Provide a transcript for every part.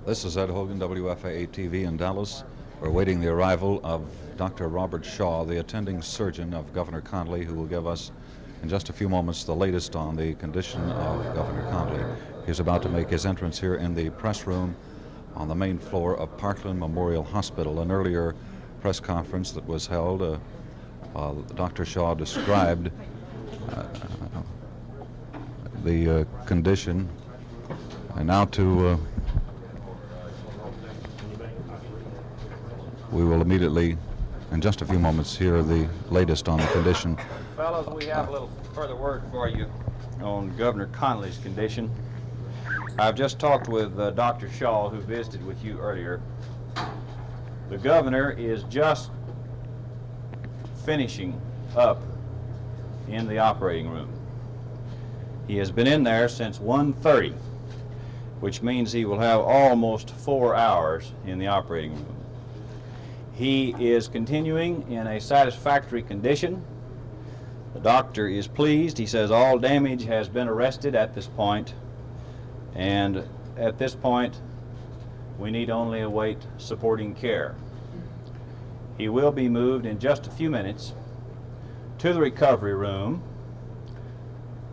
This is Ed Hogan, WFAA TV in Dallas. We're awaiting the arrival of Dr. Robert Shaw, the attending surgeon of Governor Conley, who will give us in just a few moments the latest on the condition of Governor Conley. He's about to make his entrance here in the press room on the main floor of Parkland Memorial Hospital. An earlier press conference that was held, Dr. Shaw described the condition. And now we will immediately, in just a few moments, hear the latest on the condition. Fellows, we have a little further word for you on Governor Conley's condition. I've just talked with Dr. Shaw, who visited with you earlier. The governor is just finishing up in the operating room. He has been in there since 1:30, which means he will have almost 4 hours in the operating room. He is continuing in a satisfactory condition. The doctor is pleased. He says all damage has been arrested at this point, and at this point we need only await supporting care. He will be moved in just a few minutes to the recovery room.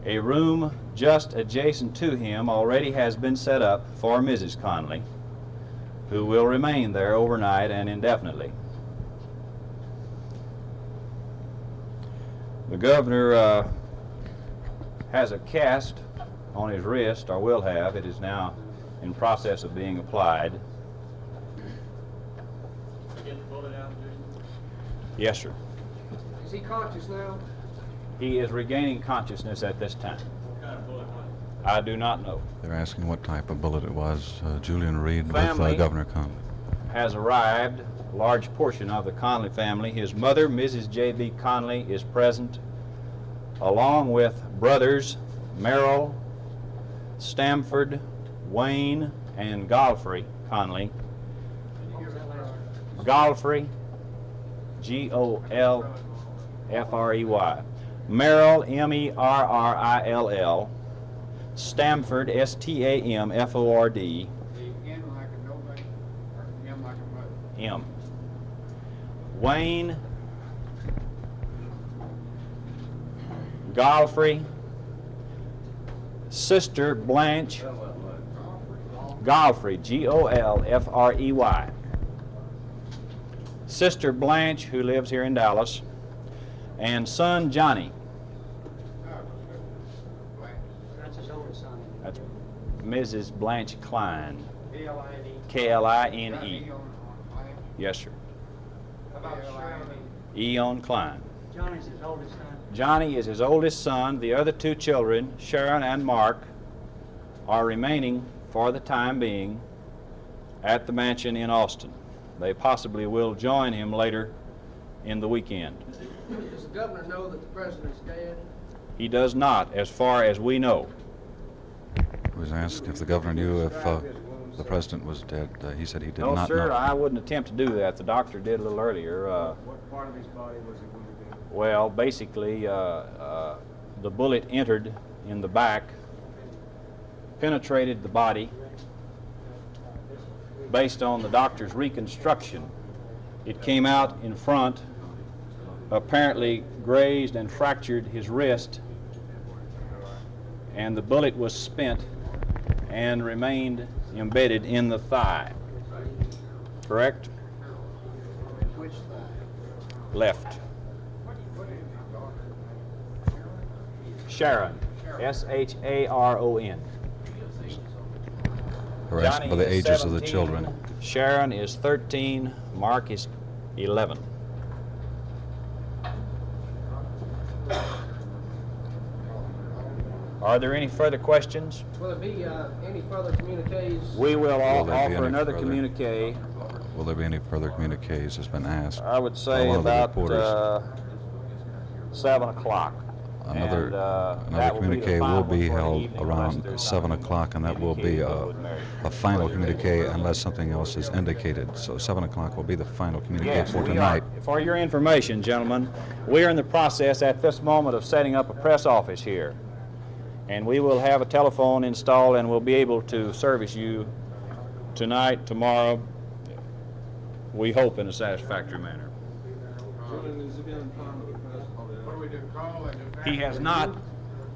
A room just adjacent to him already has been set up for Mrs. Conley, who will remain there overnight and indefinitely. The governor has a cast on his wrist, or will have. It is now in process of being applied. Get the bullet out, Yes, sir. Is he conscious now? He is regaining consciousness at this time. What kind of bullet was it? I do not know. They're asking what type of bullet it was. Julian Reed Family with Governor Conley. Has arrived, a large portion of the Conley family. His mother, Mrs. J.B. Conley, is present, along with brothers Merrill, Stamford, Wayne, and Godfrey Conley. Godfrey, G-O-L-F-R-E-Y. Merrill, M-E-R-R-I-L-L. Stamford, S-T-A-M-F-O-R-D. M like a nobody, or M like a mother? M. Wayne, Godfrey, Sister Blanche, Godfrey, G-O-L-F-R-E-Y. Sister Blanche, who lives here in Dallas, and son Johnny. That's his only son. That's Mrs. Blanche Klein, K-L-I-N-E. K-L-I-N-E. Yes, sir. How about Sharon? Eon Klein. Johnny's his oldest son. Johnny is his oldest son. The other two children, Sharon and Mark, are remaining for the time being at the mansion in Austin. They possibly will join him later in the weekend. Does the governor know that the president's dead? He does not, as far as we know. He was asked if the governor knew if the president was dead. He said he did No, not sir, know. I wouldn't attempt to do that. The doctor did a little earlier. What part of his body was it wounded in? Well, basically, the bullet entered in the back, penetrated the body. Based on the doctor's reconstruction, it came out in front, apparently grazed and fractured his wrist, and the bullet was spent and remained embedded in the thigh. Correct? Which side? Left. Sharon, S-H-A-R-O-N. We're asked Johnny for the is ages of the 17, children. Sharon is 13, Mark is 11. Are there any further questions? Will there be any further communiques? We will Will there be offer any another further? communique. Will there be any further communiques has been asked? I would say one of the about reporters. 7 o'clock. Another, And, another that will be the communique final will be one for the held evening unless around there's 7 something o'clock, and that will be indicating would marry. a final communique unless something else is indicated. So 7 o'clock will be the final communique Yes, for we tonight. are. For your information, gentlemen, we are in the process at this moment of setting up a press office here. And we will have a telephone installed and we'll be able to service you tonight, tomorrow, we hope in a satisfactory manner. What do we do, call and just? He has not,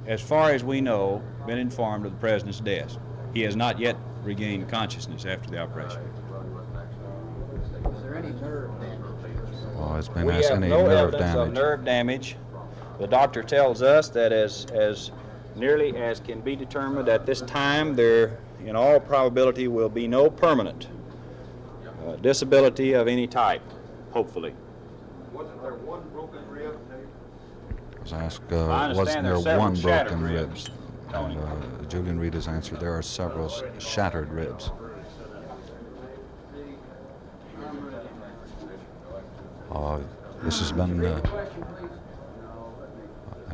as far as we know, been informed of the President's death. He has not yet regained consciousness after the operation. Is there any nerve damage? Well, it's been We asked have any no nerve evidence of damage. nerve damage. The doctor tells us that as nearly as can be determined at this time, there, in all probability, will be no permanent disability of any type, hopefully. Wasn't there one broken rib, Dave? I was asked, I wasn't understand there there's several one shattered broken ribs, ribs? Tony. And Julian Reed has answered there are several shattered ribs. This has been an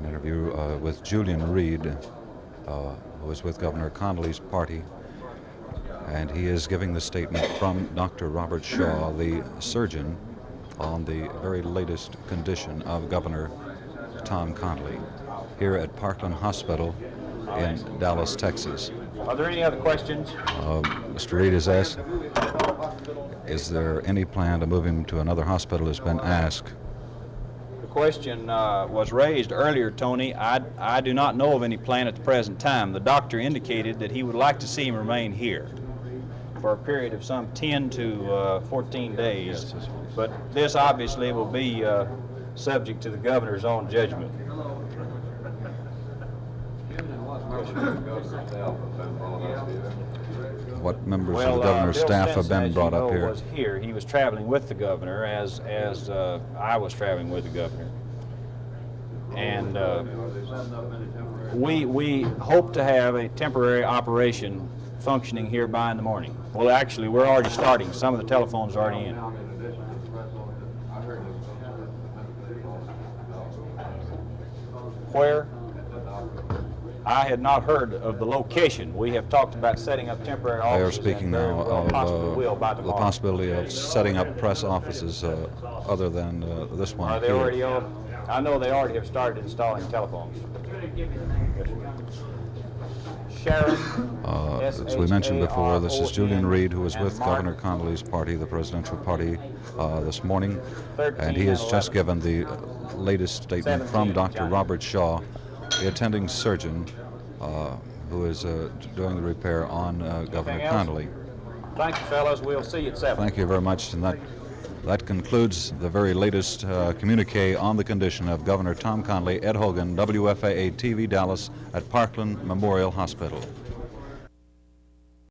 interview with Julian Reed, who is with Governor Connolly's party, and he is giving the statement from Dr. Robert Shaw, the surgeon, on the very latest condition of Governor Tom Connolly here at Parkland Hospital in Dallas, Texas. Are there any other questions? Mr. Reed has asked, is there any plan to move him to another hospital? Has been asked. The question was raised earlier, Tony. I do not know of any plan at the present time. The doctor indicated that he would like to see him remain here for a period of some 10 to 14 days. But this obviously will be subject to the governor's own judgment. What members of the governor's Bill staff have Stinson, been as brought you know, up here? was here. He was traveling with the governor as I was traveling with the governor. And we hope to have a temporary operation functioning here by in the morning. Well, actually, we're already starting. Some of the telephones are already in. Where? I had not heard of the location. We have talked about setting up temporary They are offices. speaking and very now well possibly will by of the tomorrow. possibility of setting up press offices other than this one Are they here. already on? I know they already have started installing telephones. Sharon. As we mentioned before, this is Julian Reed, who was and with Mark. Governor Connolly's party, the presidential party, this morning, and he has just given the latest statement from 17, Dr. Johnny. Robert Shaw, the attending surgeon, who is doing the repair on Governor Anything else? Connolly. Thank you, fellas. We'll see you at 7. Thank you very much, and that concludes the very latest communique on the condition of Governor Tom Connolly. Ed Hogan, WFAA TV Dallas at Parkland Memorial Hospital.